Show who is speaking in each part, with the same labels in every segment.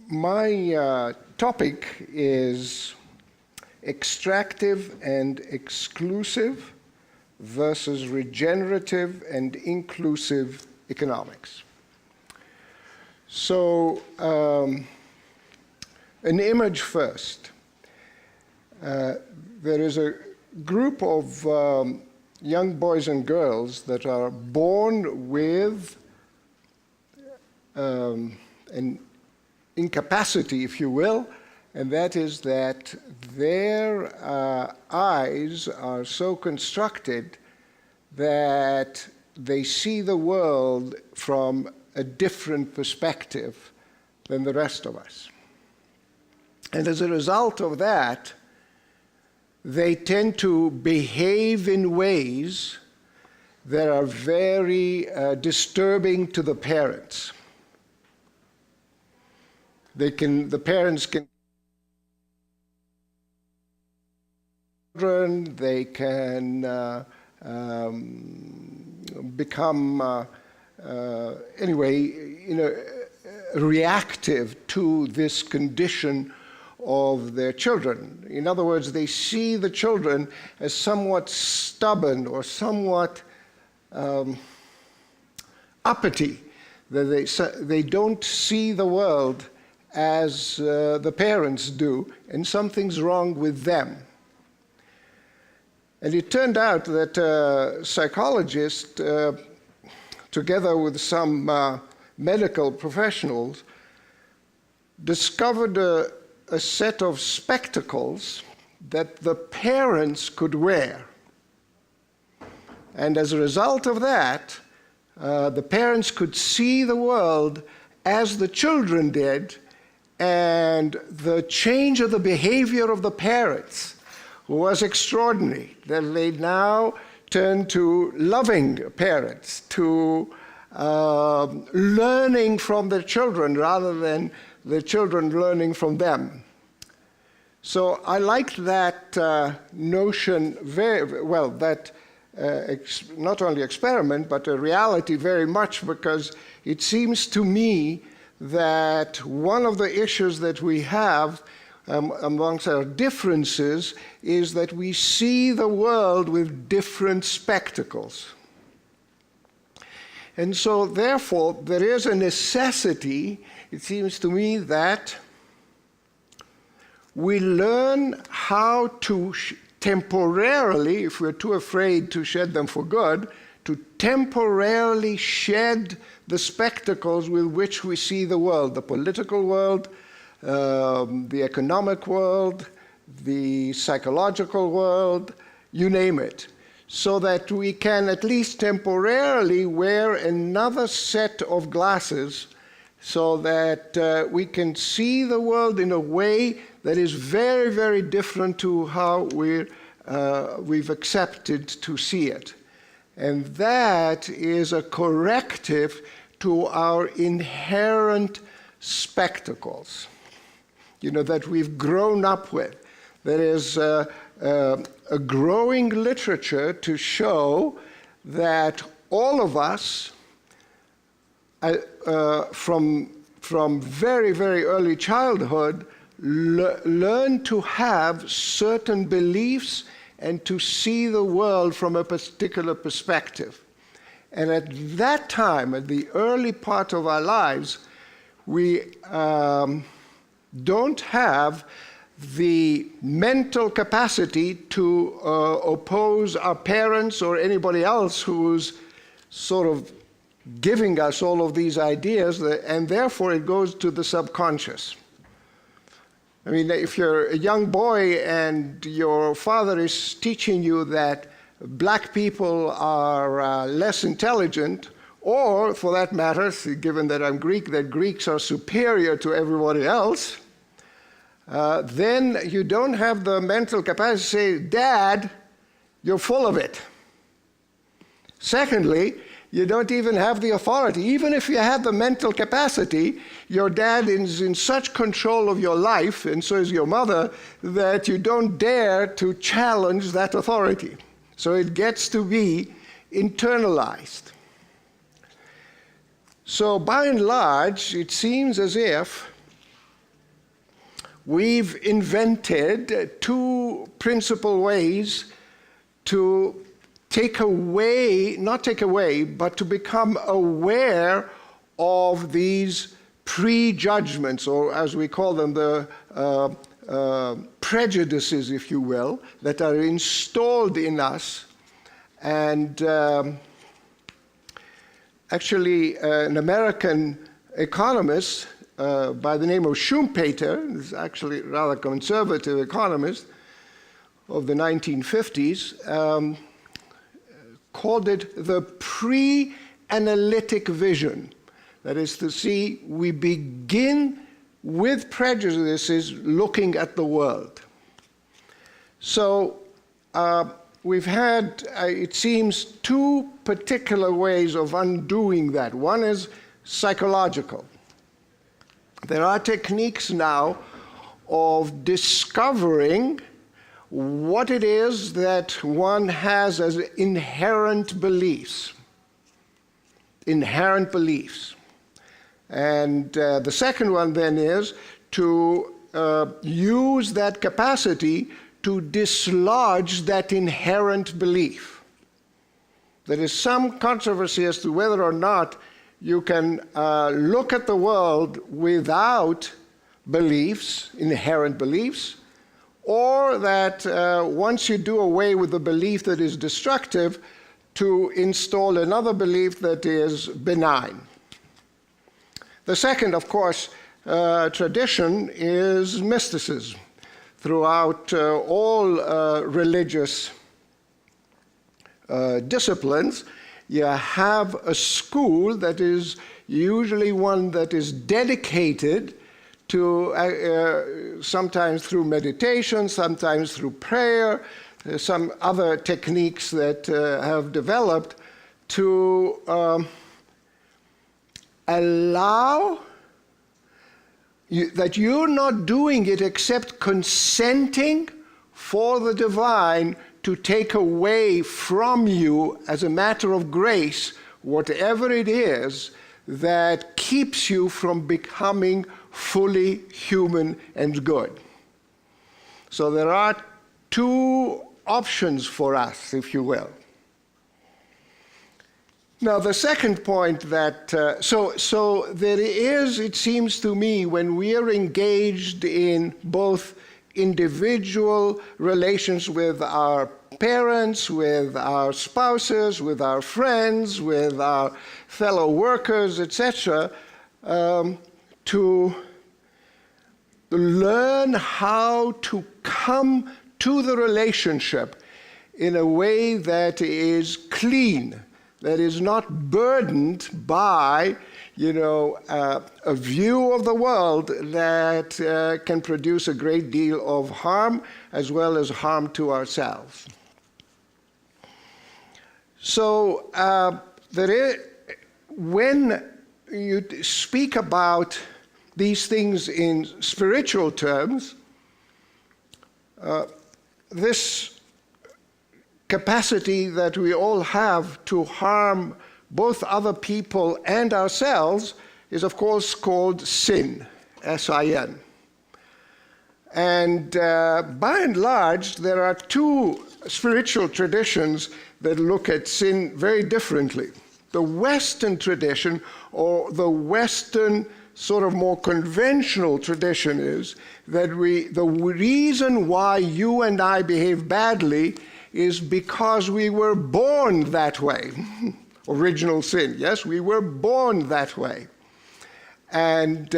Speaker 1: My topic is extractive and exclusive versus regenerative and inclusive economics. So, an image first. There is a group of young boys and girls that are born with an incapacity, if you will, and that is that their eyes are so constructed that they see the world from a different perspective than the rest of us. And as a result of that, they tend to behave in ways that are very disturbing to the parents. The parents can they can become reactive to this condition of their children. In other words, they see the children as somewhat stubborn or somewhat uppity, that they don't see the world as the parents do, and something's wrong with them. And it turned out that a psychologist, together with some medical professionals, discovered a set of spectacles that the parents could wear. And as a result of that, the parents could see the world as the children did, and the change of the behavior of the parents was extraordinary, that they now turn to loving parents, to learning from their children rather than the children learning from them. So I liked that notion very well, that not only experiment, but a reality very much, because it seems to me that one of the issues that we have amongst our differences is that we see the world with different spectacles. And so, therefore, there is a necessity, it seems to me, that we learn how to temporarily, if we're too afraid to shed them for good, to temporarily shed the spectacles with which we see the world, the political world, the economic world, the psychological world, you name it, so that we can at least temporarily wear another set of glasses so that we can see the world in a way that is very, very different to how we've accepted to see it. And that is a corrective to our inherent spectacles, that we've grown up with. There is a growing literature to show that all of us, from very, very early childhood, learn to have certain beliefs and to see the world from a particular perspective. And at that time, at the early part of our lives, we don't have the mental capacity to oppose our parents or anybody else who's sort of giving us all of these ideas, and therefore it goes to the subconscious. I mean, if you're a young boy and your father is teaching you that black people are less intelligent, or for that matter, given that I'm Greek, that Greeks are superior to everybody else, then you don't have the mental capacity to say, Dad, you're full of it. Secondly, you don't even have the authority. Even if you have the mental capacity, your dad is in such control of your life, and so is your mother, that you don't dare to challenge that authority. So it gets to be internalized. So by and large, it seems as if we've invented two principal ways to take away, not take away, but to become aware of these prejudgments, or as we call them, the prejudices, if you will, that are installed in us. And actually, an American economist by the name of Schumpeter, is actually a rather conservative economist of the 1950s, called it the pre-analytic vision. That is to say, we begin with prejudices looking at the world. So we've had, it seems, two particular ways of undoing that. One is psychological. There are techniques now of discovering what it is that one has as inherent beliefs. Inherent beliefs. And the second one then is to use that capacity to dislodge that inherent belief. There is some controversy as to whether or not you can look at the world without beliefs, inherent beliefs, or that once you do away with the belief that is destructive, to install another belief that is benign. The second, of course, tradition is mysticism. Throughout all religious disciplines, you have a school that is usually one that is dedicated to, sometimes through meditation, sometimes through prayer, some other techniques that have developed to allow that you're not doing it except consenting for the divine to take away from you as a matter of grace whatever it is that keeps you from becoming fully human and good. So there are two options for us, if you will. Now, the second point that, so there is, it seems to me, when we are engaged in both individual relations with our parents, with our spouses, with our friends, with our fellow workers, etc., to learn how to come to the relationship in a way that is clean, that is not burdened by, a view of the world that can produce a great deal of harm as well as harm to ourselves. So when you speak about these things in spiritual terms, this capacity that we all have to harm both other people and ourselves is, of course, called sin, S-I-N. And by and large, there are two spiritual traditions that look at sin very differently. The Western tradition, or the Western sort of more conventional tradition, is that the reason why you and I behave badly is because we were born that way. Original sin, yes, we were born that way. And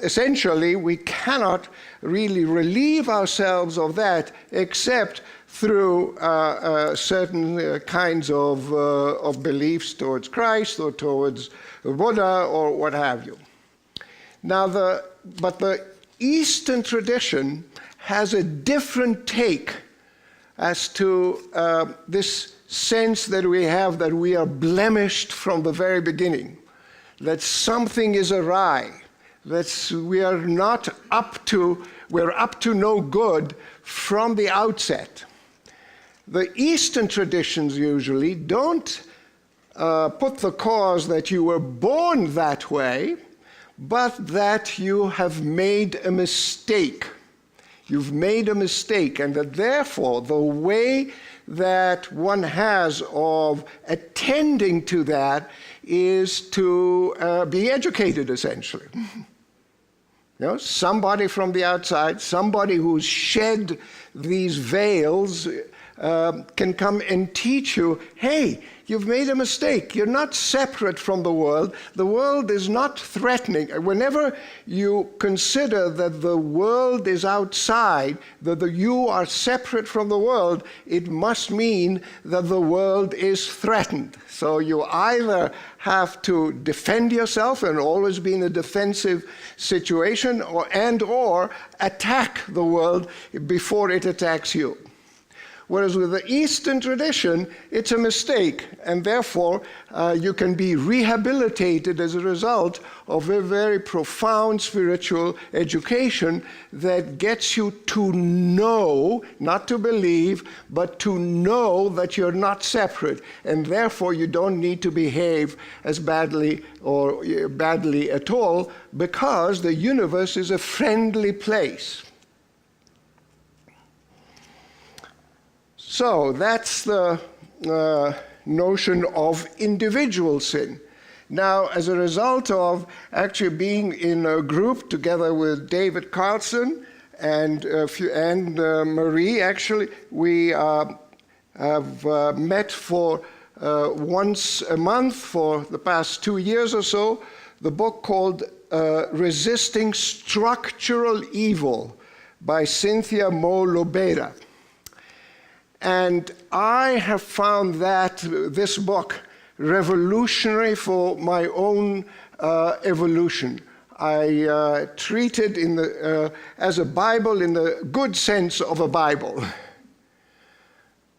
Speaker 1: essentially, we cannot really relieve ourselves of that except through certain kinds of beliefs towards Christ or towards Buddha or what have you. Now, but the Eastern tradition has a different take as to this sense that we have that we are blemished from the very beginning, that something is awry, that we're up to no good from the outset. The Eastern traditions usually don't put the cause that you were born that way, but that you have made a mistake. You've made a mistake, and that therefore the way that one has of attending to that is to be educated, essentially. You know, somebody from the outside, somebody who's shed these veils can come and teach you, hey, you've made a mistake. You're not separate from the world. The world is not threatening. Whenever you consider that the world is outside, that you are separate from the world, it must mean that the world is threatened. So you either have to defend yourself and always be in a defensive situation, or attack the world before it attacks you. Whereas with the Eastern tradition, it's a mistake, and therefore you can be rehabilitated as a result of a very profound spiritual education that gets you to know, not to believe, but to know that you're not separate, and therefore you don't need to behave as badly or badly at all, because the universe is a friendly place. So that's the notion of individual sin. Now, as a result of actually being in a group together with David Carlson and Marie, actually, we have met for once a month for the past 2 years or so, the book called Resisting Structural Evil by Cynthia Mo Lobera. And I have found this book revolutionary for my own evolution. I treat it as a Bible in the good sense of a Bible.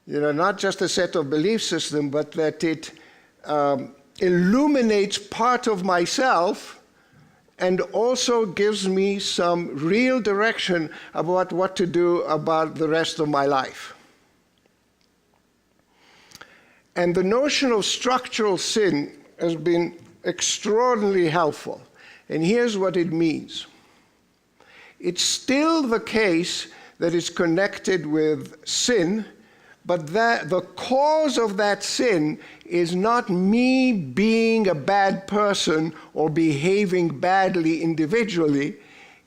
Speaker 1: You know, not just a set of belief system, but that it illuminates part of myself and also gives me some real direction about what to do about the rest of my life. And the notion of structural sin has been extraordinarily helpful. And here's what it means. It's still the case that it's connected with sin, but that the cause of that sin is not me being a bad person or behaving badly individually.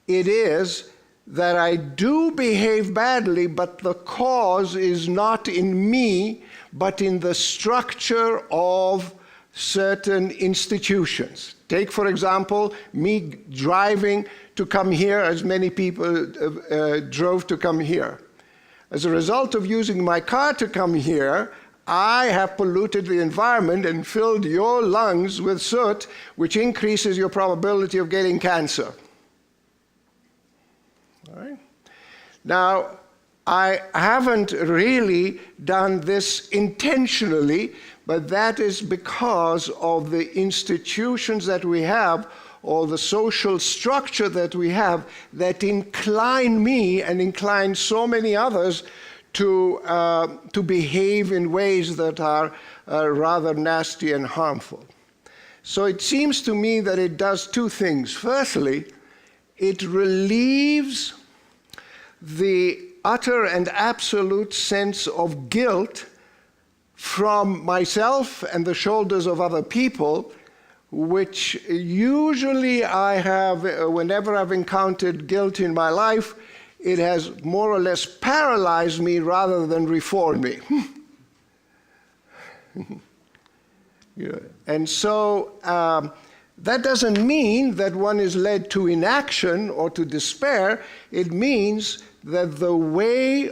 Speaker 1: It is that I do behave badly, but the cause is not in me, but in the structure of certain institutions. Take, for example, me driving to come here, as many people drove to come here. As a result of using my car to come here, I have polluted the environment and filled your lungs with soot, which increases your probability of getting cancer. All right? Now, I haven't really done this intentionally, but that is because of the institutions that we have, or the social structure that we have, that incline me and incline so many others to behave in ways that are rather nasty and harmful. So it seems to me that it does two things. Firstly, it relieves the utter and absolute sense of guilt from myself and the shoulders of other people, which usually I have, whenever I've encountered guilt in my life, it has more or less paralyzed me rather than reformed me. Yeah. And so that doesn't mean that one is led to inaction or to despair. It means that the way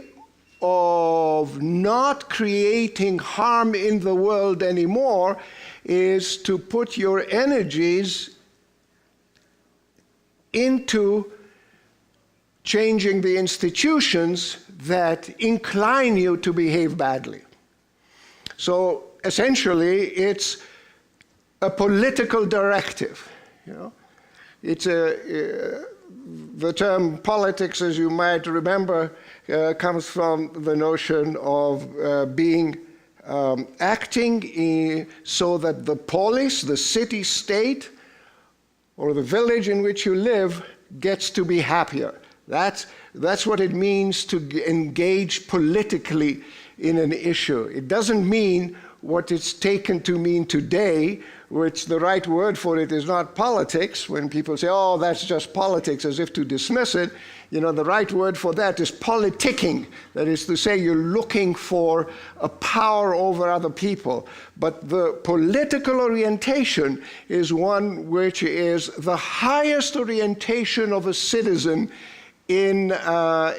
Speaker 1: of not creating harm in the world anymore is to put your energies into changing the institutions that incline you to behave badly. So essentially, it's a political directive. You know, it's the term politics, as you might remember, comes from the notion of being acting so that the polis, the city-state, or the village in which you live gets to be happier. That's what it means to engage politically in an issue. It doesn't mean what it's taken to mean today, which the right word for it is not politics. When people say, oh, that's just politics, as if to dismiss it, you know, the right word for that is politicking. That is to say, you're looking for a power over other people. But the political orientation is one which is the highest orientation of a citizen in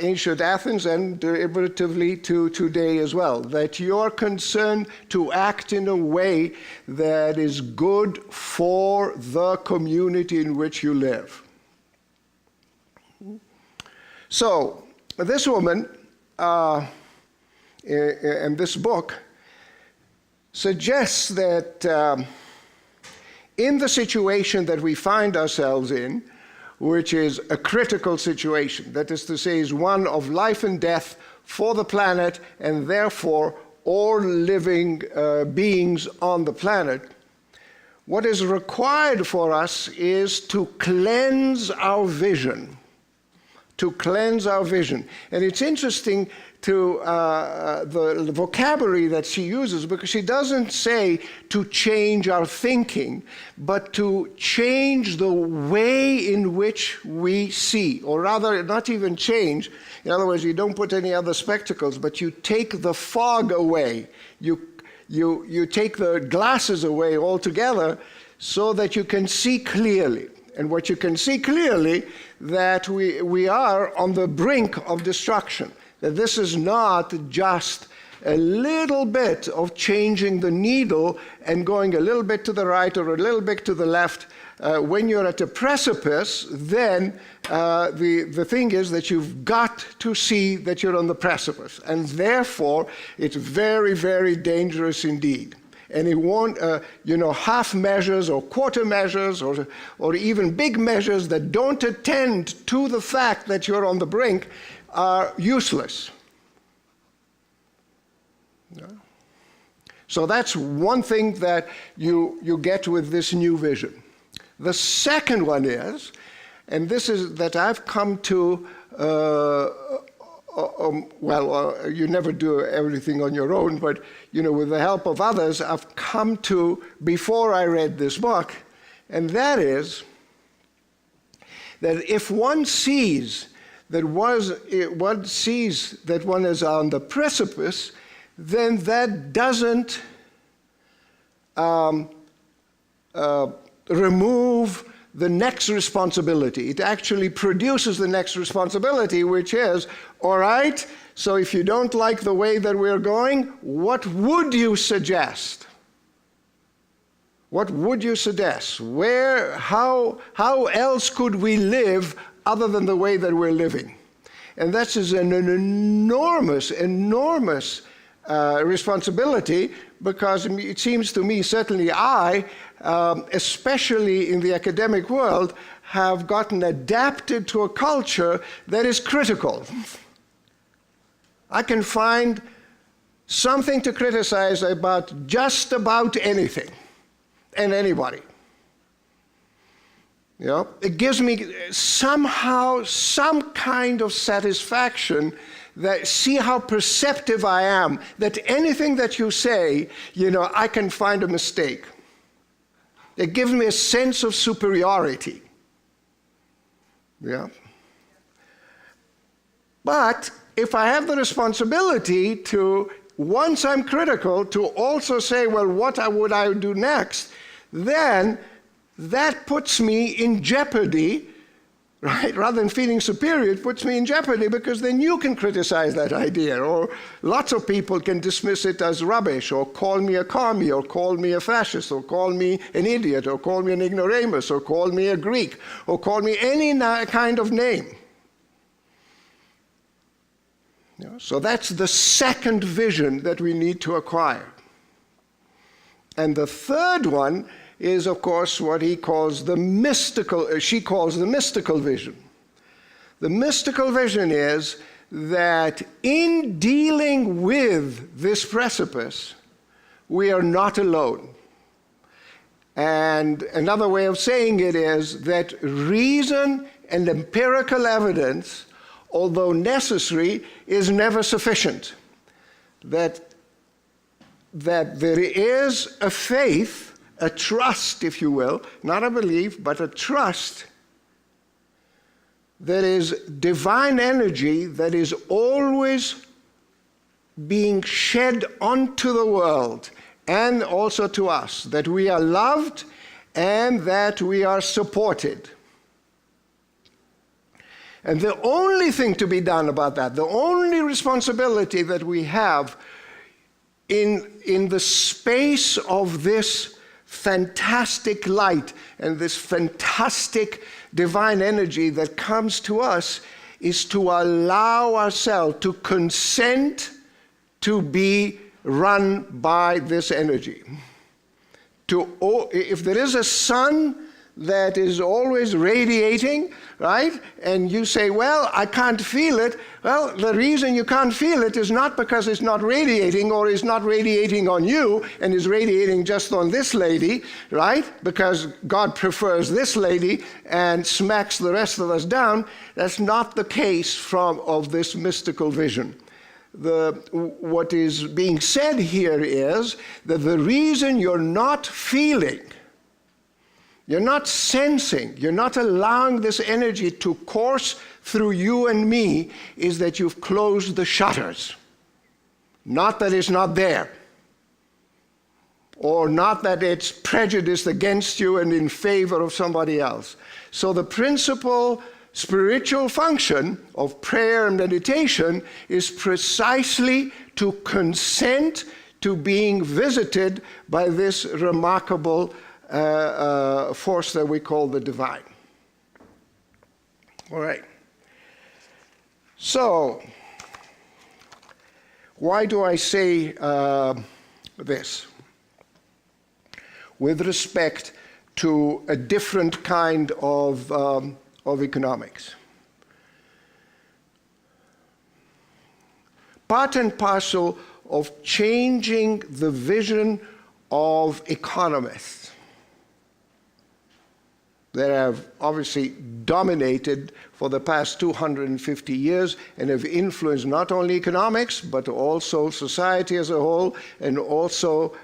Speaker 1: ancient Athens and derivatively to today as well, that you're concerned to act in a way that is good for the community in which you live. So, this woman in this book suggests that in the situation that we find ourselves in, which is a critical situation, that is to say, is one of life and death for the planet and therefore all living beings on the planet, what is required for us is to cleanse our vision. To cleanse our vision. And it's interesting to the vocabulary that she uses, because she doesn't say to change our thinking, but to change the way in which we see, or rather not even change. In other words, you don't put any other spectacles, but you take the fog away. You take the glasses away altogether so that you can see clearly. And what you can see clearly, that we are on the brink of destruction. That this is not just a little bit of changing the needle and going a little bit to the right or a little bit to the left. When you're at a precipice, then the thing is that you've got to see that you're on the precipice. And therefore, it's very, very dangerous indeed. And it won't, half measures or quarter measures or even big measures that don't attend to the fact that you're on the brink are useless. Yeah. So that's one thing that you get with this new vision. The second one is, and this is that I've come to, you never do everything on your own, but with the help of others, I've come to before I read this book, and that is that if one sees that one is on the precipice, then that doesn't remove the next responsibility. It actually produces the next responsibility, which is, all right, so if you don't like the way that we're going, what would you suggest? What would you suggest? How else could we live other than the way that we're living? And that is an enormous responsibility, because it seems to me, certainly I, especially in the academic world, have gotten adapted to a culture that is critical. I can find something to criticize about just about anything and anybody. It gives me somehow some kind of satisfaction that see how perceptive I am, that anything that you say, I can find a mistake. It gives me a sense of superiority. Yeah. But if I have the responsibility to, once I'm critical, to also say, well, what would I do next? Then that puts me in jeopardy, right? Rather than feeling superior, it puts me in jeopardy, because then you can criticize that idea, or lots of people can dismiss it as rubbish, or call me a commie, or call me a fascist, or call me an idiot, or call me an ignoramus, or call me a Greek, or call me any kind of name. So that's the second vision that we need to acquire. And the third one is, of course, what she calls the mystical vision. The mystical vision is that in dealing with this precipice, we are not alone. And another way of saying it is that reason and empirical evidence, although necessary, is never sufficient. That there is a faith, a trust, if you will, not a belief, but a trust, that is divine energy that is always being shed onto the world and also to us, that we are loved and that we are supported. And the only thing to be done about that, the only responsibility that we have in the space of this fantastic light and this fantastic divine energy that comes to us, is to allow ourselves to consent to be run by this energy. If there is a sun that is always radiating, right? And you say, well, I can't feel it. Well, the reason you can't feel it is not because it's not radiating or is not radiating on you and is radiating just on this lady, right? Because God prefers this lady and smacks the rest of us down. That's not the case of this mystical vision. What is being said here is that the reason you're not feeling, you're not sensing, you're not allowing this energy to course through you and me, is that you've closed the shutters. Not that it's not there, or not that it's prejudiced against you and in favor of somebody else. So the principal spiritual function of prayer and meditation is precisely to consent to being visited by this remarkable force that we call the divine. All right. So, why do I say this? With respect to a different kind of economics. Part and parcel of changing the vision of economists that have obviously dominated for the past 250 years and have influenced not only economics, but also society as a whole, and also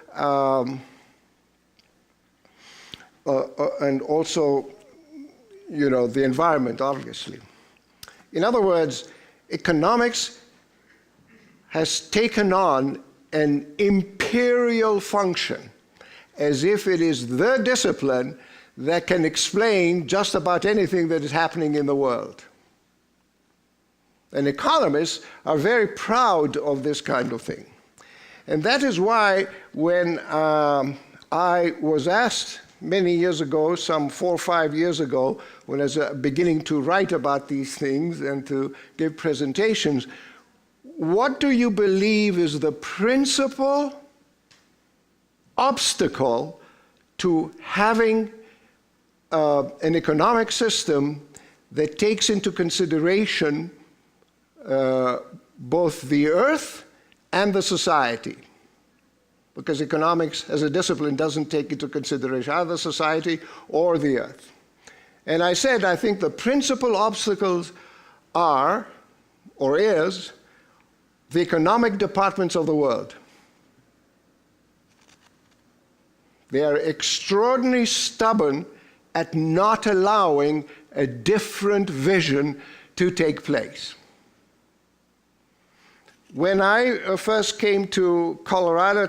Speaker 1: the environment, obviously. In other words, economics has taken on an imperial function, as if it is the discipline that can explain just about anything that is happening in the world. And economists are very proud of this kind of thing. And that is why when I was asked many years ago, some 4 or 5 years ago, when I was beginning to write about these things and to give presentations, what do you believe is the principal obstacle to having an economic system that takes into consideration both the earth and the society? Because economics as a discipline doesn't take into consideration either society or the earth. And I said, I think the principal obstacles are, or is, the economic departments of the world. They are extraordinarily stubborn at not allowing a different vision to take place. When I first came to Colorado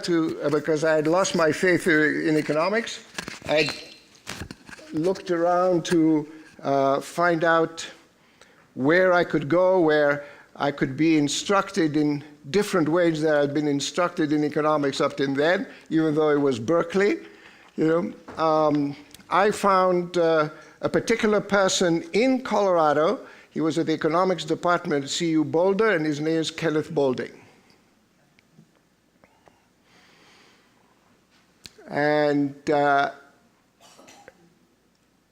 Speaker 1: because I had lost my faith in economics, I looked around to find out where I could go, where I could be instructed in different ways that I'd been instructed in economics up to then, even though it was Berkeley. I found a particular person in Colorado. He was at the economics department at CU Boulder, and his name is Kenneth Boulding. And,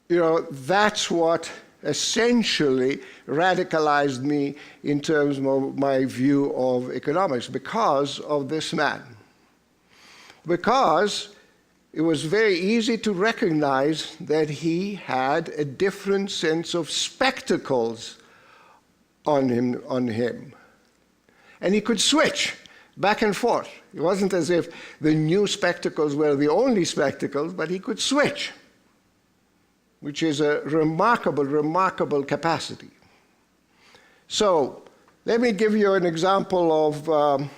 Speaker 1: that's what essentially radicalized me in terms of my view of economics, because of this man. because it was very easy to recognize that he had a different sense of spectacles on him. And he could switch back and forth. It wasn't as if the new spectacles were the only spectacles, but he could switch, which is a remarkable, remarkable capacity. So let me give you an example of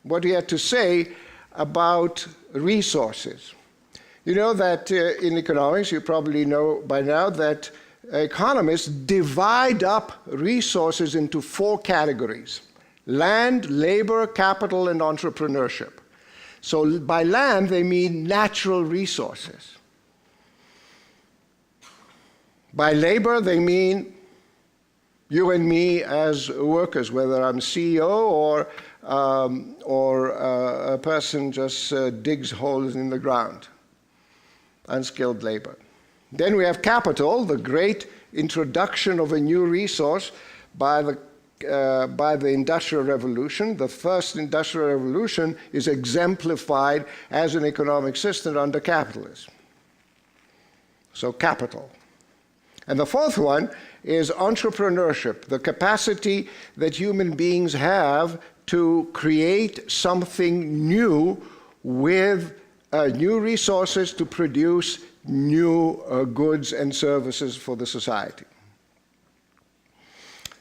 Speaker 1: what he had to say about resources. You know that in economics, you probably know by now that economists divide up resources into 4 categories: land, labor, capital, and entrepreneurship. So by land, they mean natural resources. By labor, they mean you and me as workers, whether I'm CEO or a person just digs holes in the ground. Unskilled labor. Then we have capital, the great introduction of a new resource by the Industrial Revolution. The first Industrial Revolution is exemplified as an economic system under capitalism. So capital. And the 4th one is entrepreneurship, the capacity that human beings have to create something new with new resources to produce new goods and services for the society.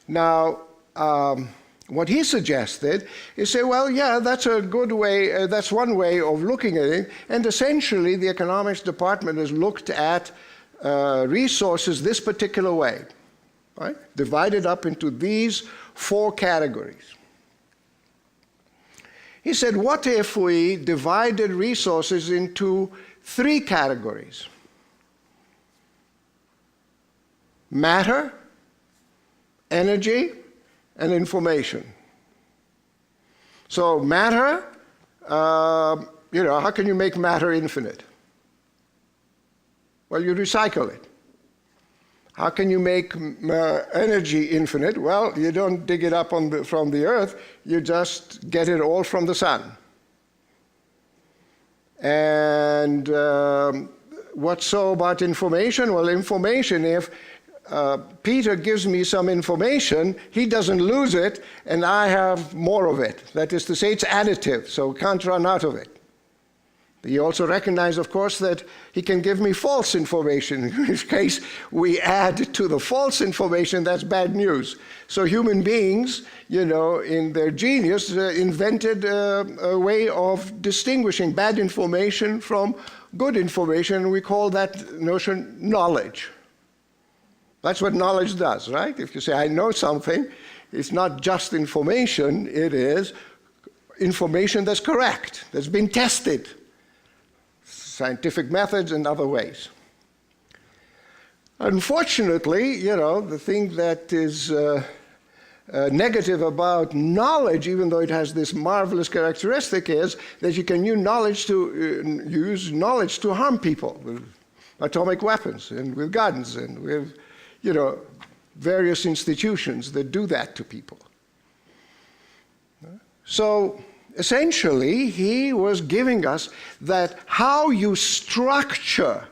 Speaker 1: Now, what he suggested is say, well, yeah, that's a good way, that's one way of looking at it, and essentially the economics department has looked at resources this particular way, right? Divided up into these 4 categories. He said, what if we divided resources into 3 categories? Matter, energy, and information. So matter, how can you make matter infinite? Well, you recycle it. How can you make energy infinite? Well, you don't dig it up from the earth, you just get it all from the sun. And what's so about information? Well, information, if Peter gives me some information, he doesn't lose it, and I have more of it. That is to say, it's additive, so can't run out of it. He also recognized, of course, that he can give me false information. In which case, we add to the false information, that's bad news. So human beings, in their genius, invented a way of distinguishing bad information from good information, and we call that notion knowledge. That's what knowledge does, right? If you say, I know something, it's not just information, it is information that's correct, that's been tested. Scientific methods and other ways. Unfortunately, the thing that is negative about knowledge, even though it has this marvelous characteristic, is that you can use knowledge to harm people with atomic weapons and with guns and with, various institutions that do that to people. So, essentially, he was giving us that how you structure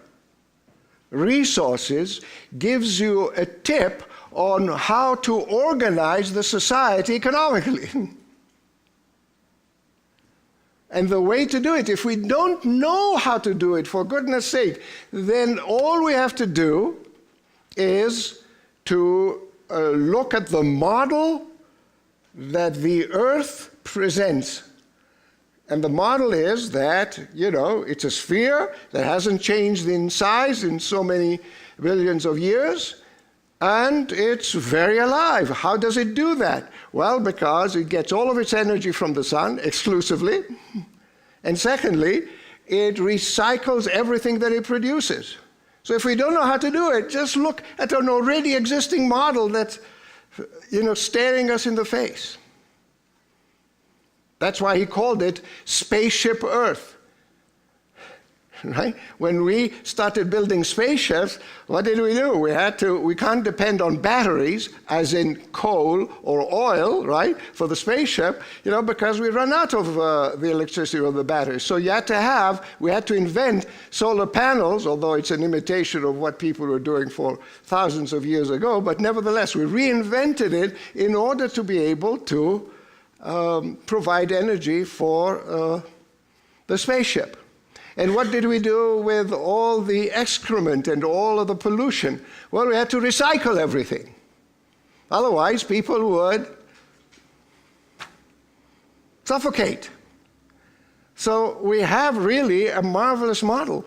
Speaker 1: resources gives you a tip on how to organize the society economically. And the way to do it, if we don't know how to do it, for goodness sake, then all we have to do is to look at the model that the earth presents. And the model is that, it's a sphere that hasn't changed in size in so many billions of years, and it's very alive. How does it do that? Well, because it gets all of its energy from the sun exclusively, and secondly, it recycles everything that it produces. So if we don't know how to do it, just look at an already existing model that's, staring us in the face. That's why he called it Spaceship Earth. right? When we started building spaceships, what did we do? We can't depend on batteries, as in coal or oil, right, for the spaceship, because we run out of the electricity of the batteries. So we had to invent solar panels, although it's an imitation of what people were doing for thousands of years ago, but nevertheless, we reinvented it in order to be able to provide energy for the spaceship. And what did we do with all the excrement and all of the pollution? Well, we had to recycle everything. Otherwise, people would suffocate. So we have really a marvelous model.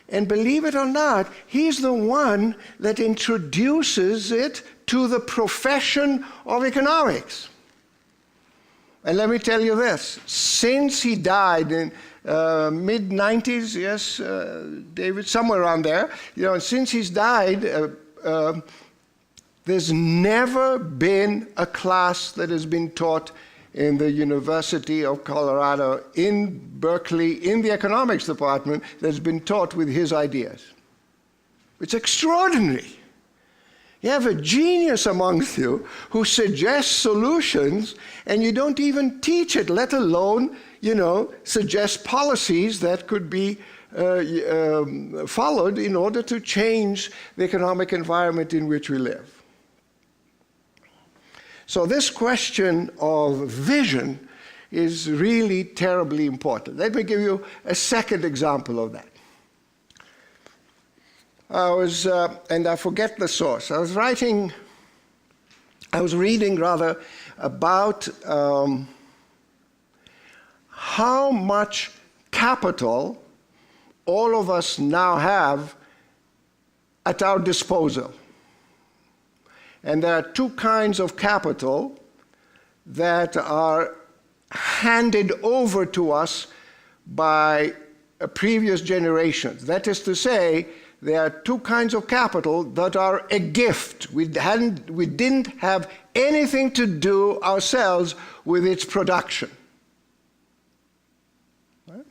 Speaker 1: And believe it or not, he's the one that introduces it to the profession of economics. And let me tell you this, since he died in mid-90s, yes, David, somewhere around there, since he's died, there's never been a class that has been taught in the University of Colorado, in Berkeley, in the economics department, that's been taught with his ideas. It's extraordinary. You have a genius amongst you who suggests solutions, and you don't even teach it, let alone, suggest policies that could be followed in order to change the economic environment in which we live. So this question of vision is really terribly important. Let me give you a second example of that. And I forget the source. I was reading about how much capital all of us now have at our disposal. And there are two kinds of capital that are handed over to us by previous generations. That is to say, there are two kinds of capital that are a gift. We didn't have anything to do ourselves with its production. Right?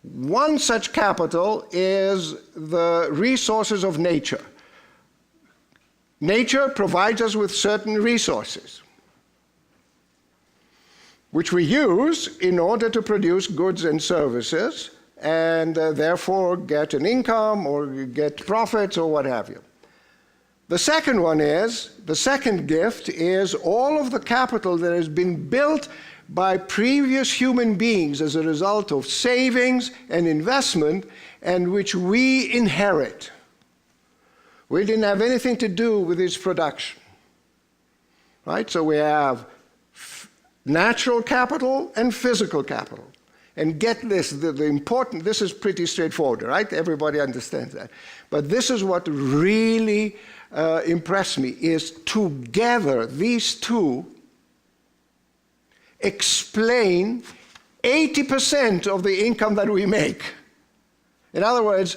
Speaker 1: One such capital is the resources of nature. Nature provides us with certain resources, which we use in order to produce goods and services, and therefore get an income or get profits or what have you. The second gift is all of the capital that has been built by previous human beings as a result of savings and investment, and which we inherit. We didn't have anything to do with its production, right? So we have natural capital and physical capital. And get this, this is pretty straightforward, right? Everybody understands that. But this is what really impressed me, is together these two explain 80% of the income that we make. In other words,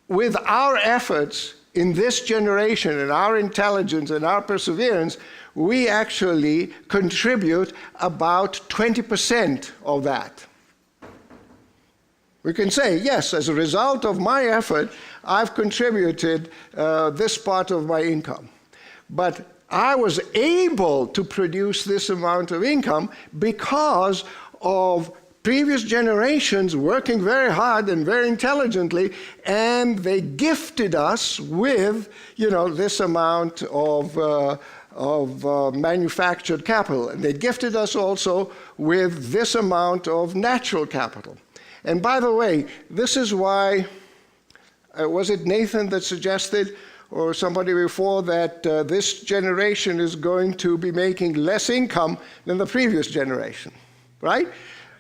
Speaker 1: with our efforts in this generation and our intelligence and our perseverance, we actually contribute about 20% of that. We can say, yes, as a result of my effort, I've contributed this part of my income. But I was able to produce this amount of income because of previous generations working very hard and very intelligently, and they gifted us with, this amount of manufactured capital. And they gifted us also with this amount of natural capital. And by the way, this is why, was it Nathan that suggested, or somebody before, that this generation is going to be making less income than the previous generation, right?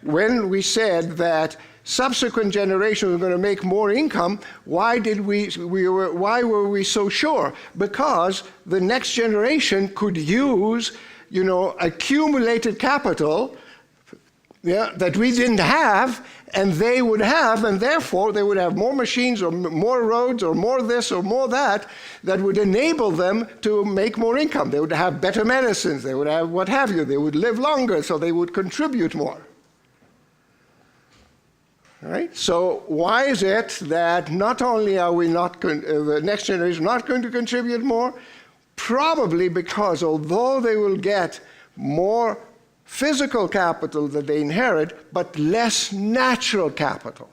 Speaker 1: When we said that subsequent generations are going to make more income, why were we so sure? Because the next generation could use, accumulated capital that we didn't have, and they would have, and therefore they would have more machines or more roads or more this or more that would enable them to make more income. They would have better medicines, they would have what have you, they would live longer, so they would contribute more. Right? So why is it that not only are we not the next generation not going to contribute more? Probably because although they will get more physical capital that they inherit, but less natural capital,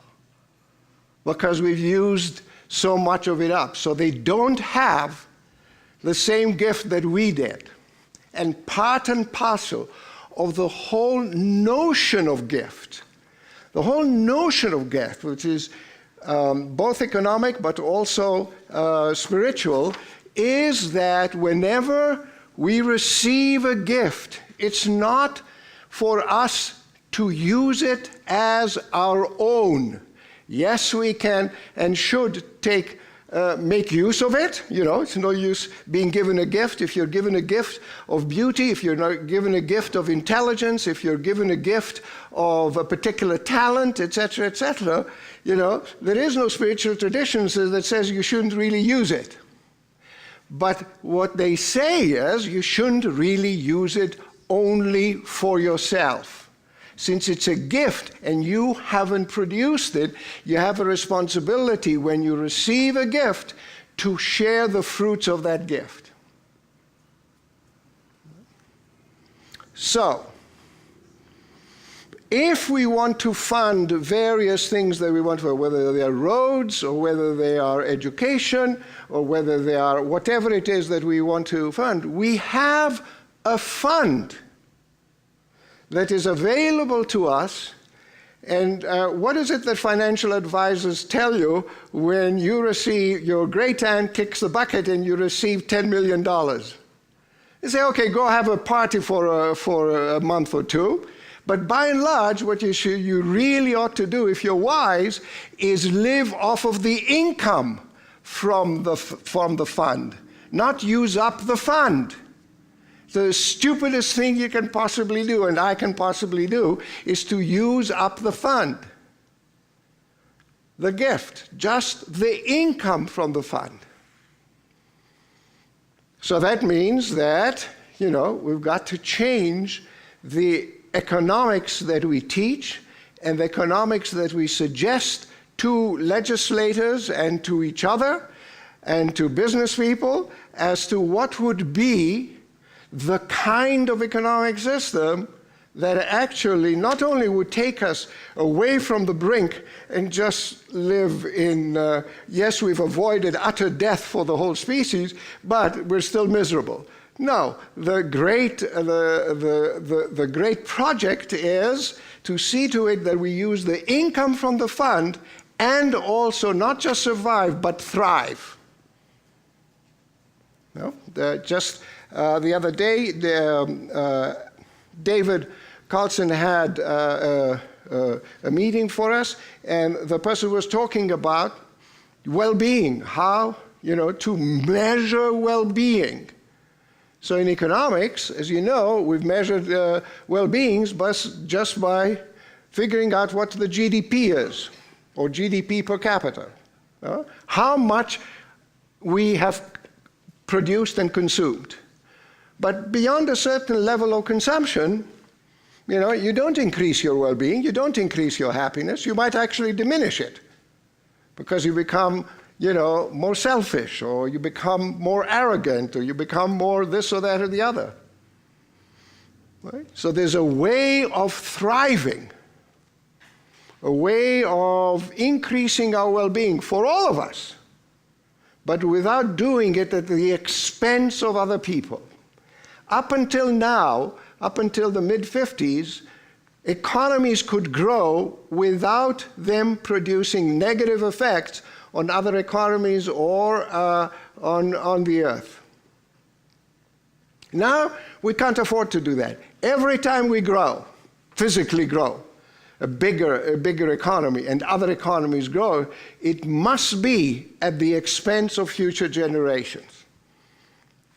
Speaker 1: because we've used so much of it up. So they don't have the same gift that we did. And part and parcel of the whole notion of gift, which is both economic but also spiritual, is that whenever we receive a gift, it's not for us to use it as our own. Yes, we can and should make use of it. You know, it's no use being given a gift. If you're given a gift of beauty, if you're not given a gift of intelligence, if you're given a gift of a particular talent, etc., you know, there is no spiritual tradition that says you shouldn't really use it. But what they say is you shouldn't really use it only for yourself. Since it's a gift and you haven't produced it, you have a responsibility when you receive a gift to share the fruits of that gift. So, if we want to fund various things that we want to, whether they are roads or whether they are education or whether they are whatever it is that we want to fund, we have a fund that is available to us. And what is it that financial advisors tell you when you receive, your great aunt kicks the bucket and you receive $10 million? They say, okay, go have a party for a month or two. But by and large, what you really ought to do, if you're wise, is live off of the income from the fund, not use up the fund. The stupidest thing you can possibly do, and I can possibly do, is to use up the fund. The gift, just the income from the fund. So that means that, you know, we've got to change the economics that we teach and the economics that we suggest to legislators and to each other and to business people as to what would be the kind of economic system that actually not only would take us away from the brink and just live in, yes, we've avoided utter death for the whole species, but we're still miserable. No, the great project is to see to it that we use the income from the fund and also not just survive, but thrive. No? The other day, David Carlson had a meeting for us, and the person was talking about well-being, how, you know, to measure well-being. So in economics, as you know, we've measured well-beings just by figuring out what the GDP is, or GDP per capita. How much we have produced and consumed. But beyond a certain level of consumption, you know, you don't increase your well-being, you don't increase your happiness, you might actually diminish it because you become, you know, more selfish, or you become more arrogant, or you become more this or that or the other. Right? So there's a way of thriving, a way of increasing our well-being for all of us, but without doing it at the expense of other people. Up until now, up until the mid-50s, economies could grow without them producing negative effects on other economies or on the earth. Now, we can't afford to do that. Every time we grow, physically grow, a bigger economy, and other economies grow, it must be at the expense of future generations.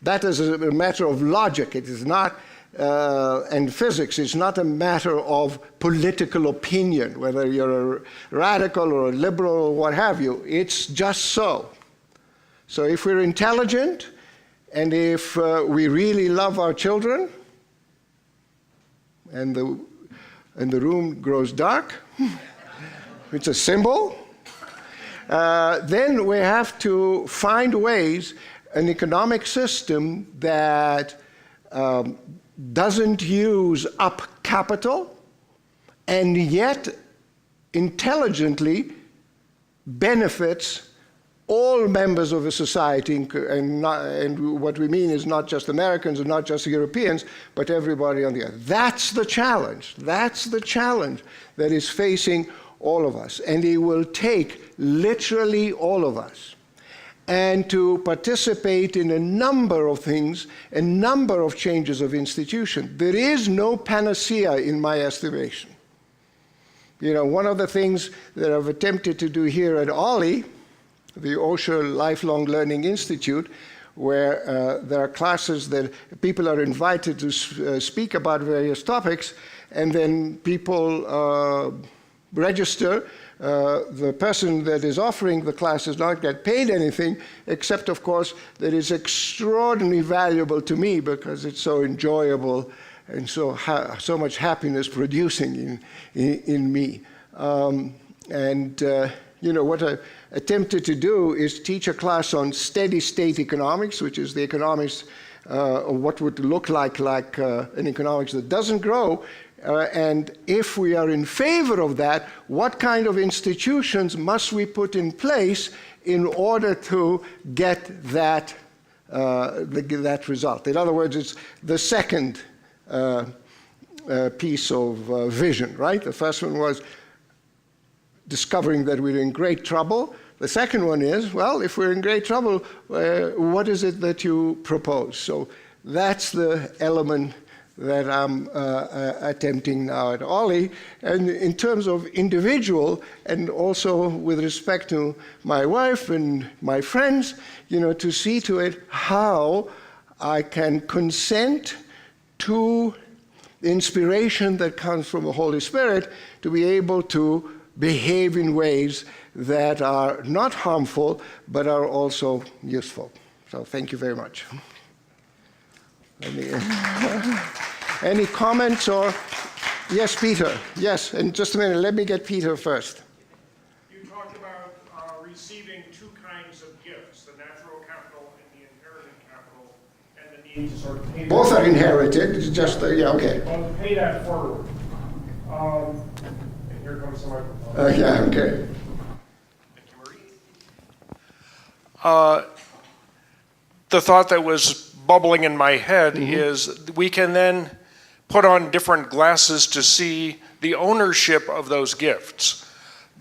Speaker 1: That is a matter of logic. It is not, and physics, it's not a matter of political opinion, whether you're a radical or a liberal or what have you. It's just so. So if we're intelligent, and if we really love our children, and the room grows dark, It's a symbol. Then we have to find ways, an economic system that doesn't use up capital and yet intelligently benefits all members of a society, and what we mean is not just Americans and not just Europeans, but everybody on the earth. That's the challenge. That's the challenge that is facing all of us. And it will take literally all of us. And to participate in a number of things, a number of changes of institution. There is no panacea in my estimation. You know, one of the things that I've attempted to do here at OLLI, the Osher Lifelong Learning Institute, where there are classes that people are invited to speak about various topics, and then people register. The person that is offering the class does not get paid anything, except, of course, that it's extraordinarily valuable to me because it's so enjoyable and so much happiness producing in me. You know, what I attempted to do is teach a class on steady state economics, which is the economics of what would look like an economics that doesn't grow. And if we are in favor of that, what kind of institutions must we put in place in order to get that, that result? In other words, it's the second piece of vision, right? The first one was discovering that we're in great trouble. The second one is, well, if we're in great trouble, what is it that you propose? So that's the element that I'm attempting now at OLLI. And in terms of individual, and also with respect to my wife and my friends, you know, to see to it how I can consent to the inspiration that comes from the Holy Spirit to be able to behave in ways that are not harmful, but are also useful. So thank you very much. Any comments or? Yes, Peter. Yes, and just a minute, let me get Peter first.
Speaker 2: You talked about receiving two kinds of gifts, the natural capital and the inherited capital, and the need to sort of pay
Speaker 1: Both are inherited, it's just, yeah, okay.
Speaker 2: Well, to pay that forward. And here comes the microphone.
Speaker 1: Yeah, okay.
Speaker 2: Thank you, Marie. The thought that was bubbling in my head is we can then put on different glasses to see the ownership of those gifts.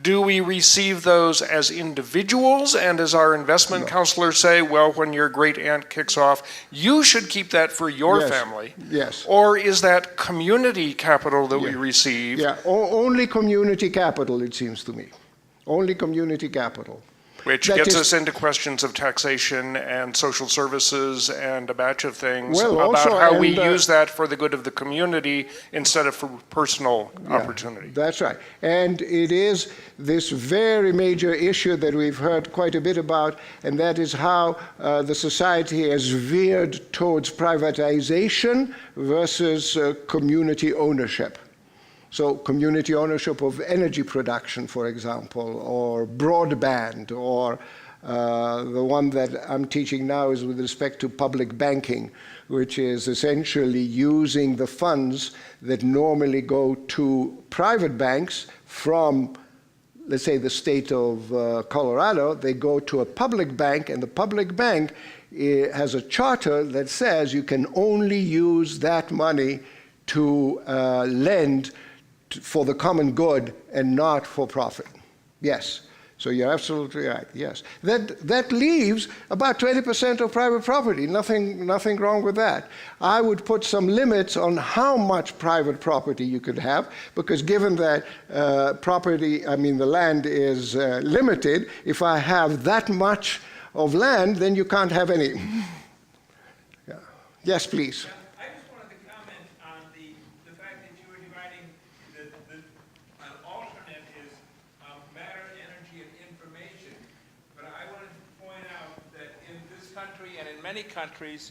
Speaker 2: Do we receive those as individuals, and as our investment counselors say, well, when your great aunt kicks off, you should keep that for your family?
Speaker 1: Yes.
Speaker 2: Or is that community capital that we receive?
Speaker 1: Yeah, only community capital, it seems to me. Only community capital.
Speaker 2: Which gets us into questions of taxation and social services and a batch of things about how we use that for the good of the community instead of for personal opportunity.
Speaker 1: That's right. And it is this very major issue that we've heard quite a bit about, and that is how the society has veered towards privatization versus community ownership. So community ownership of energy production, for example, or broadband, or the one that I'm teaching now is with respect to public banking, which is essentially using the funds that normally go to private banks from, let's say, the state of Colorado. They go to a public bank, and the public bank has a charter that says you can only use that money to lend for the common good and not for profit. Yes. So you're absolutely right. Yes. That leaves about 20% of private property. Nothing wrong with that. I would put some limits on how much private property you could have, because given that the land is limited, if I have that much of land, then you can't have any. Yeah. Yes, please.
Speaker 3: Many countries,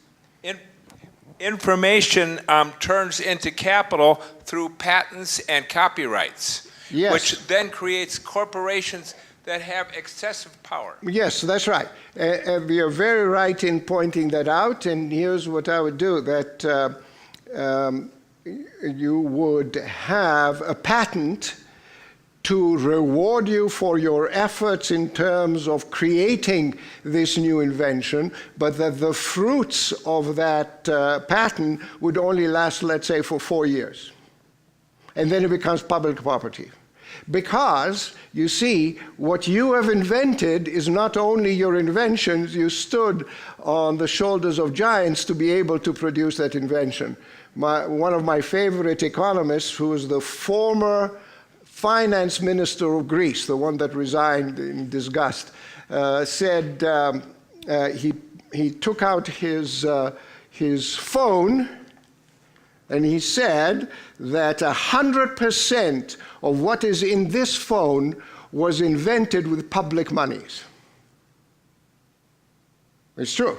Speaker 3: information turns into capital through patents and copyrights.
Speaker 1: Yes.
Speaker 3: which then creates corporations that have excessive power.
Speaker 1: Yes, that's right. We are very right in pointing that out, and here's what I would do, that you would have a patent to reward you for your efforts in terms of creating this new invention, but that the fruits of that patent would only last, let's say, for 4 years. And then it becomes public property. Because, you see, what you have invented is not only your inventions, you stood on the shoulders of giants to be able to produce that invention. One of my favorite economists, who was the former finance minister of Greece, the one that resigned in disgust, said he took out his phone, and he said that 100% of what is in this phone was invented with public monies. It's true.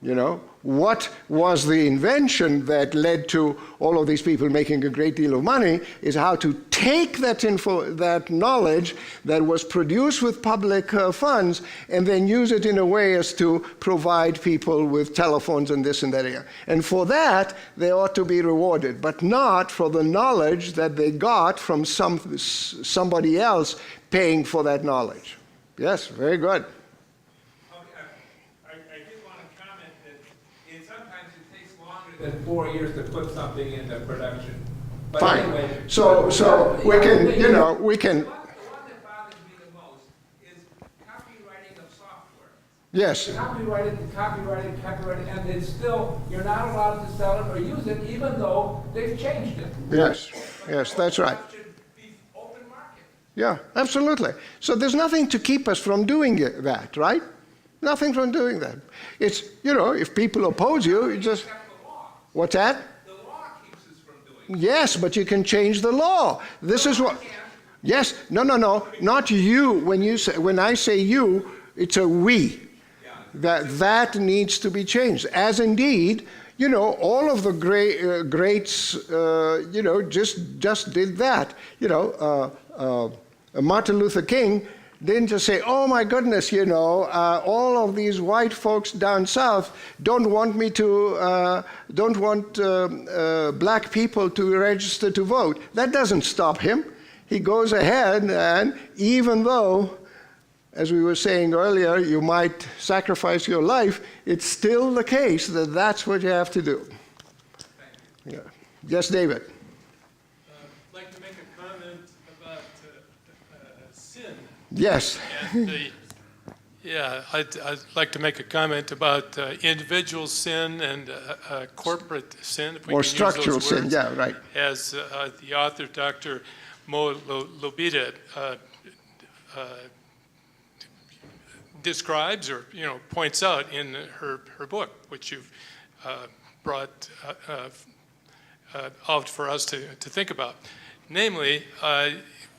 Speaker 1: You know, what was the invention that led to all of these people making a great deal of money is how to take that knowledge that was produced with public funds and then use it in a way as to provide people with telephones and this and that here. And for that, they ought to be rewarded, but not for the knowledge that they got from somebody else paying for that knowledge. Yes, very good.
Speaker 3: Than 4 years to put something into production. But
Speaker 1: Fine.
Speaker 3: Anyway,
Speaker 1: so we can, you know, we can.
Speaker 3: The one that bothers me the most is copywriting of software.
Speaker 1: Yes.
Speaker 3: Copyrighted, and it's still, you're not allowed to sell it or use it even though they've changed it.
Speaker 1: Yes. Yes, that's right.
Speaker 3: It should be open market.
Speaker 1: Yeah, absolutely. So there's nothing to keep us from doing that, right? Nothing from doing that. It's, you know, if people oppose you, you just. What's that?
Speaker 3: The law keeps us from doing it.
Speaker 1: Yes, but you can change the law. This is what. Yes, no, not you. When I say you, it's a we. That needs to be changed. As indeed, you know, all of the greats, you know, just did that. You know, Martin Luther King didn't just say, oh my goodness, you know, all of these white folks down south don't want black people to register to vote. That doesn't stop him. He goes ahead, and even though, as we were saying earlier, you might sacrifice your life, it's still the case that that's what you have to do. Yeah. Yes, David.
Speaker 4: I'd like to make a comment about sin.
Speaker 1: Yes.
Speaker 4: And I'd like to make a comment about individual sin and corporate sin, if we
Speaker 1: Or
Speaker 4: can
Speaker 1: structural
Speaker 4: use those
Speaker 1: sin,
Speaker 4: words,
Speaker 1: yeah, right.
Speaker 4: as the author, Dr. Mo Lobita, describes or, you know, points out in her book, which you've brought out for us to think about. Namely,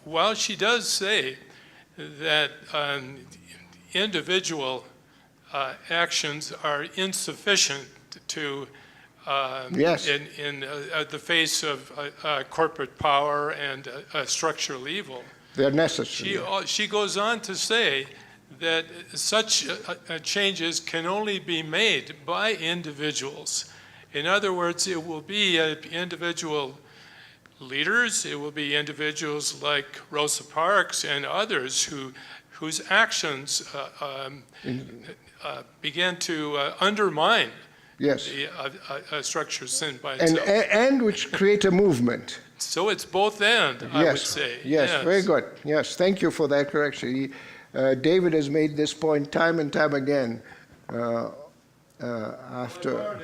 Speaker 4: while she does say that individual actions are insufficient to
Speaker 1: Yes.
Speaker 4: in the face of corporate power and structural evil.
Speaker 1: They're necessary.
Speaker 4: She goes on to say that such changes can only be made by individuals. In other words, it will be individual leaders, it will be individuals like Rosa Parks and others whose actions begin to undermine
Speaker 1: Yes.
Speaker 4: the structure of sin by
Speaker 1: And,
Speaker 4: itself.
Speaker 1: and which create a movement.
Speaker 4: So it's both and, I would say.
Speaker 1: Yes, very good. Yes, thank you for that correction. David has made this point time and time again after.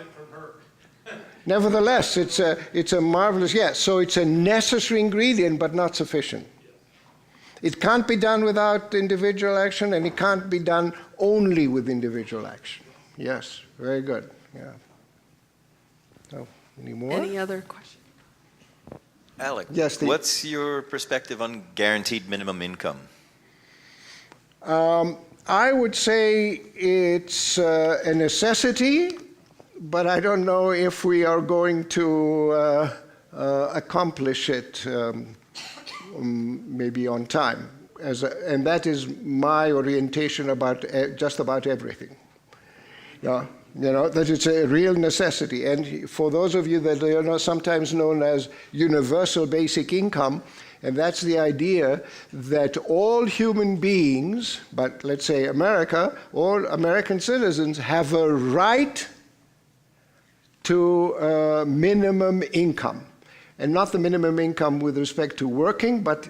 Speaker 1: Nevertheless, it's a marvelous, yes, so it's a necessary ingredient, but not sufficient. It can't be done without individual action, and it can't be done only with individual action. Yes, very good. Yeah. So, any more?
Speaker 5: Any other questions?
Speaker 6: Alec,
Speaker 1: Yes, Steve.
Speaker 6: what's your perspective on guaranteed minimum income?
Speaker 1: I would say it's a necessity, but I don't know if we are going to accomplish it maybe on time. And that is my orientation about just about everything. Yeah, you know, that it's a real necessity. And for those of you that are sometimes known as universal basic income, and that's the idea that all human beings, but let's say America, all American citizens have a right to minimum income. And not the minimum income with respect to working, but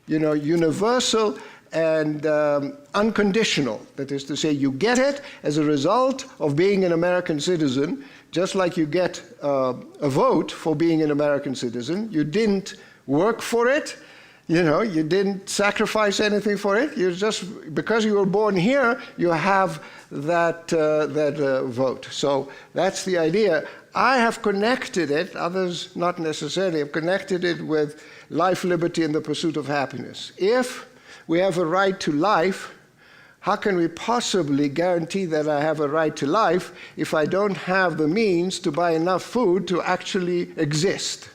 Speaker 1: you know, universal and unconditional. That is to say, you get it as a result of being an American citizen, just like you get a vote for being an American citizen. You didn't work for it, you know, you didn't sacrifice anything for it. You just, because you were born here, you have that vote. So that's the idea. I have connected it, others not necessarily, have connected it with life, liberty, and the pursuit of happiness. If we have a right to life, how can we possibly guarantee that I have a right to life if I don't have the means to buy enough food to actually exist?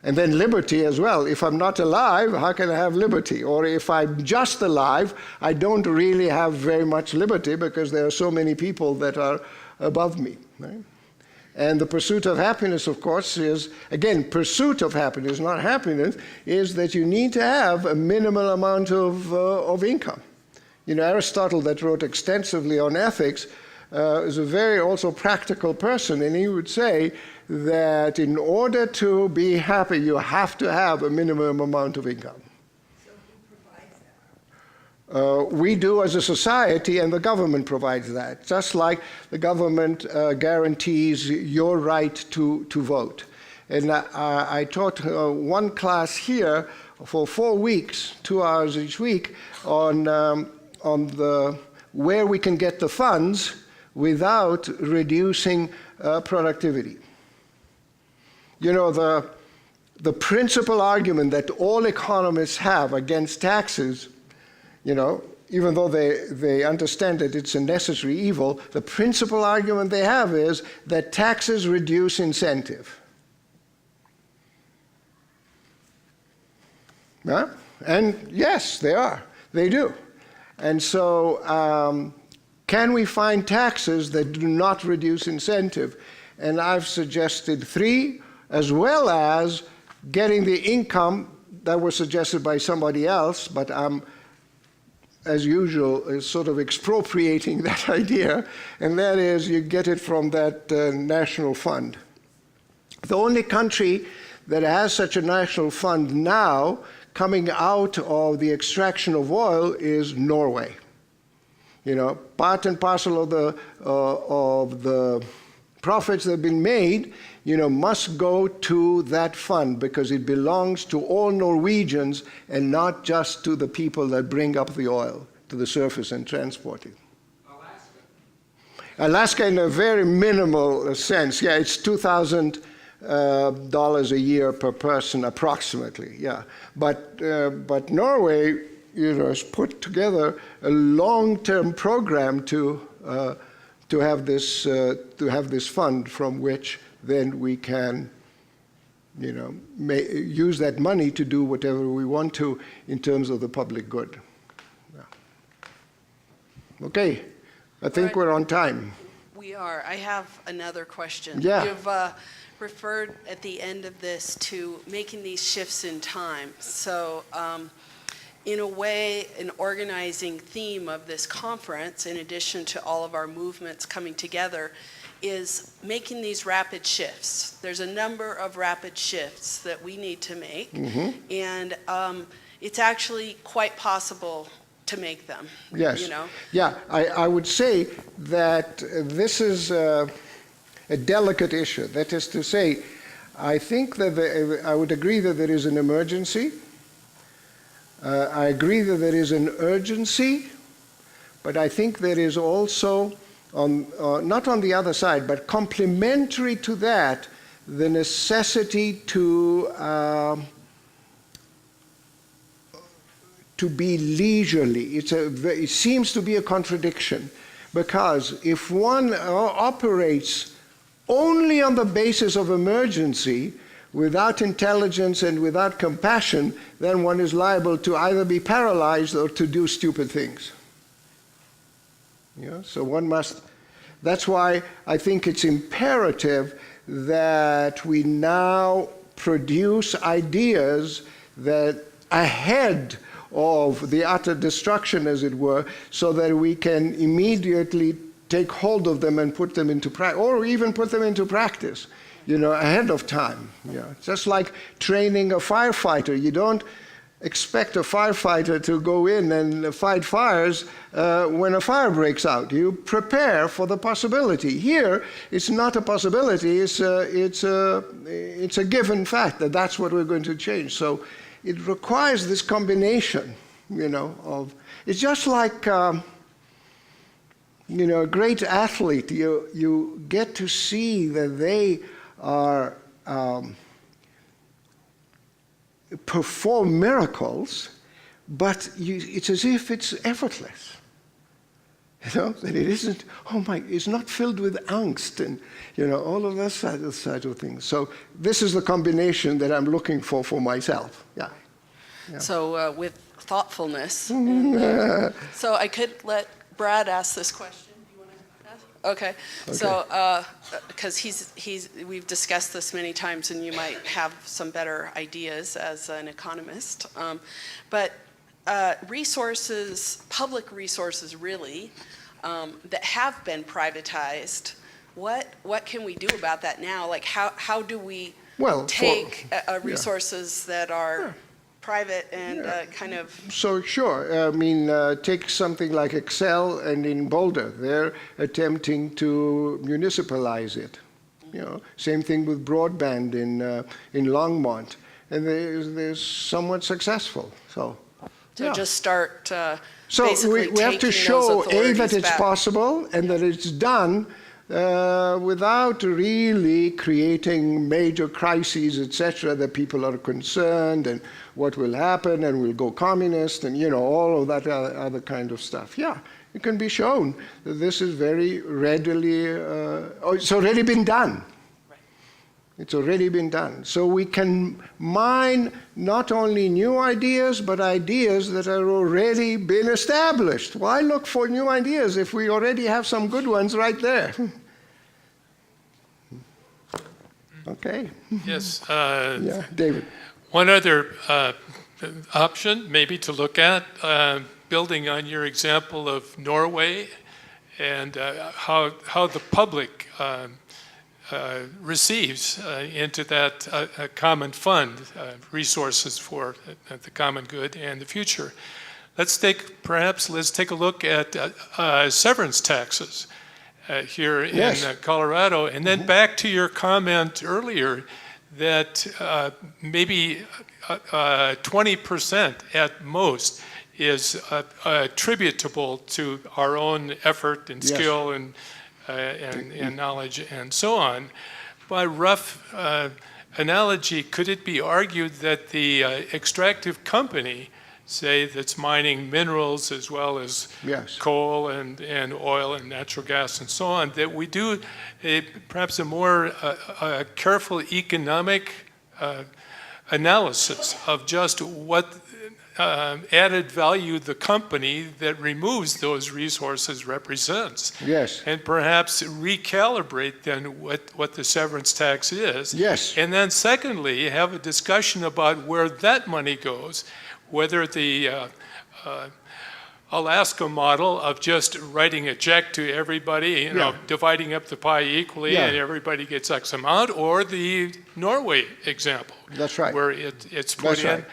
Speaker 1: And then liberty as well. If I'm not alive, how can I have liberty? Or if I'm just alive, I don't really have very much liberty because there are so many people that are above me. Right? And the pursuit of happiness, of course, is, again, pursuit of happiness, not happiness, is that you need to have a minimal amount of income. You know, Aristotle, that wrote extensively on ethics, is a very also practical person, and he would say that in order to be happy, you have to have a minimum amount of income.
Speaker 5: So who provides that?
Speaker 1: We do as a society, and the government provides that, just like the government guarantees your right to vote. And I taught one class here for 4 weeks, 2 hours each week, on where we can get the funds without reducing productivity. You know, the principal argument that all economists have against taxes, you know, even though they understand that it's a necessary evil, the principal argument they have is that taxes reduce incentive. Yeah? And yes, they are. They do. And so can we find taxes that do not reduce incentive? And I've suggested 3, as well as getting the income that was suggested by somebody else, but I'm, as usual, sort of expropriating that idea, and that is you get it from that national fund. The only country that has such a national fund now, coming out of the extraction of oil, is Norway. You know, part and parcel of the profits that have been made, you know, must go to that fund because it belongs to all Norwegians and not just to the people that bring up the oil to the surface and transport it. Alaska in a very minimal sense. Yeah, it's $2,000 a year per person approximately, yeah. But Norway, you know, has put together a long-term program to have this fund from which then we can, you know, use that money to do whatever we want to in terms of the public good. Yeah. Okay, I think we're on time.
Speaker 5: We are. I have another question.
Speaker 1: Yeah.
Speaker 5: You've referred at the end of this to making these shifts in time. So in a way, an organizing theme of this conference, in addition to all of our movements coming together, is making these rapid shifts. There's a number of rapid shifts that we need to make, and it's actually quite possible to make them.
Speaker 1: Yes.
Speaker 5: You know?
Speaker 1: Yeah, I would say that this is a delicate issue. That is to say, I think that I would agree that there is an emergency. I agree that there is an urgency, but I think there is also, not on the other side, but complementary to that, the necessity to be leisurely. It seems to be a contradiction, because if one operates only on the basis of emergency, without intelligence and without compassion, then one is liable to either be paralyzed or to do stupid things. So one must, that's why I think it's imperative that we now produce ideas that ahead of the utter destruction, as it were, so that we can immediately take hold of them and put them into practice, or even put them into practice, ahead of time. Just like training a firefighter. You don't expect a firefighter to go in and fight fires when a fire breaks out. You prepare for the possibility. Here, it's not a possibility. It's a given fact that that's what we're going to change. So it requires this combination, of. It's just like. A great athlete, you get to see that they are perform miracles, but it's as if it's effortless. That it isn't, it's not filled with angst and, all of that side of things. So this is the combination that I'm looking for myself. Yeah.
Speaker 5: So with thoughtfulness, so I could let Brad ask this question. Do you want to ask? Okay. So, because we've discussed this many times, and you might have some better ideas as an economist. But resources, public resources, really, that have been privatized. What can we do about that now? Like, how do we take resources that are private and kind of...
Speaker 1: So sure, take something like Excel and in Boulder, they're attempting to municipalize it. Same thing with broadband in Longmont, and they're somewhat successful. So
Speaker 5: just start
Speaker 1: so we have to show, A, that it's possible, and that it's done without really creating major crises, etc., that people are concerned and what will happen and we'll go communist and, all of that other kind of stuff. Yeah, it can be shown that this is very readily, it's already been done. It's already been done. So we can mine not only new ideas, but ideas that are already been established. Why look for new ideas if we already have some good ones right there? Okay.
Speaker 4: Yes.
Speaker 1: David.
Speaker 4: One other option maybe to look at, building on your example of Norway and how the public receives into that common fund resources for the common good and the future. Let's take a look at severance taxes here in Colorado, and then back to your comment earlier that maybe 20% at most is attributable to our own effort and skill and knowledge and so on. By rough analogy, could it be argued that the extractive company, say, that's mining minerals as well as coal and oil and natural gas and so on, that we do perhaps a more careful economic analysis of just what added value the company that removes those resources represents.
Speaker 1: Yes.
Speaker 4: And perhaps recalibrate then what the severance tax is.
Speaker 1: Yes.
Speaker 4: And then secondly, have a discussion about where that money goes, whether the Alaska model of just writing a check to everybody, dividing up the pie equally and everybody gets X amount, or the Norway example.
Speaker 1: That's right.
Speaker 4: Where it's put in.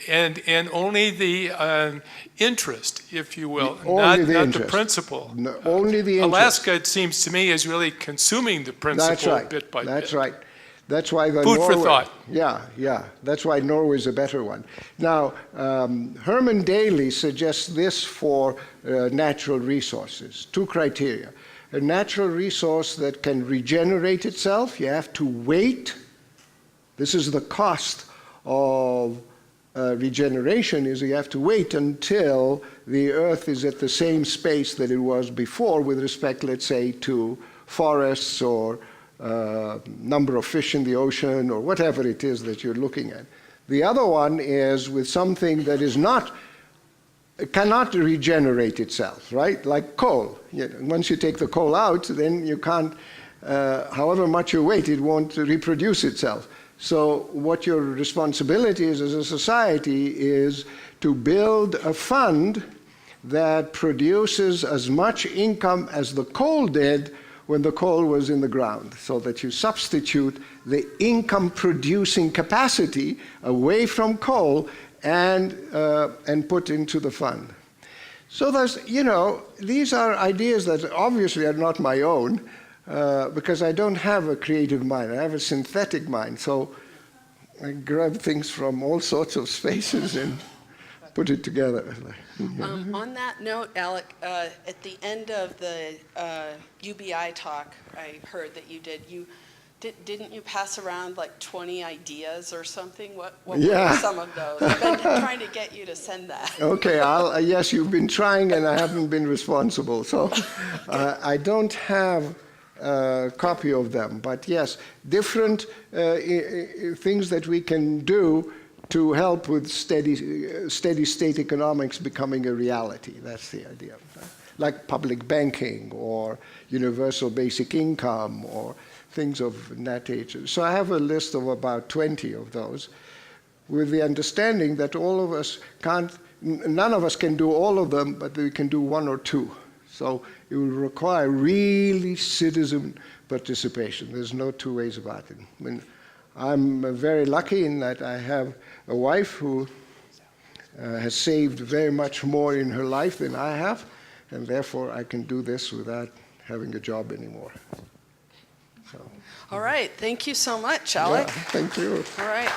Speaker 4: And only the interest, if you will, not the principle.
Speaker 1: No, only the interest.
Speaker 4: Alaska, it seems to me, is really consuming the principle bit by bit.
Speaker 1: That's right. That's why the
Speaker 4: Food for thought.
Speaker 1: Yeah. That's why Norway is a better one. Now, Herman Daly suggests this for natural resources. 2 criteria. A natural resource that can regenerate itself, you have to wait. This is the cost of regeneration, is you have to wait until the Earth is at the same space that it was before with respect, let's say, to forests or number of fish in the ocean, or whatever it is that you're looking at. The other one is with something that is not, cannot regenerate itself, right? Like coal. Once you take the coal out, then you can't, however much you wait, it won't reproduce itself. So what your responsibility is as a society is to build a fund that produces as much income as the coal did when the coal was in the ground, so that you substitute the income-producing capacity away from coal and put into the fund. So there's, these are ideas that obviously are not my own, because I don't have a creative mind. I have a synthetic mind. So I grab things from all sorts of spaces and put it together.
Speaker 5: On that note, Alec, at the end of the UBI talk I heard that you did, didn't you pass around like 20 ideas or something? What were some of those? I've been trying to get you to send that.
Speaker 1: Okay, yes, you've been trying and I haven't been responsible. So I don't have a copy of them, but yes, different things that we can do to help with steady state economics becoming a reality. That's the idea. Like public banking or universal basic income or things of that nature. So I have a list of about 20 of those, with the understanding that all of us can't, none of us can do all of them, but we can do one or two. So it will require really citizen participation. There's no two ways about it. I mean, I'm very lucky in that I have a wife who has saved very much more in her life than I have, and therefore I can do this without having a job anymore. So.
Speaker 5: All right, thank you so much, Alec.
Speaker 1: Yeah, thank you.
Speaker 5: All right.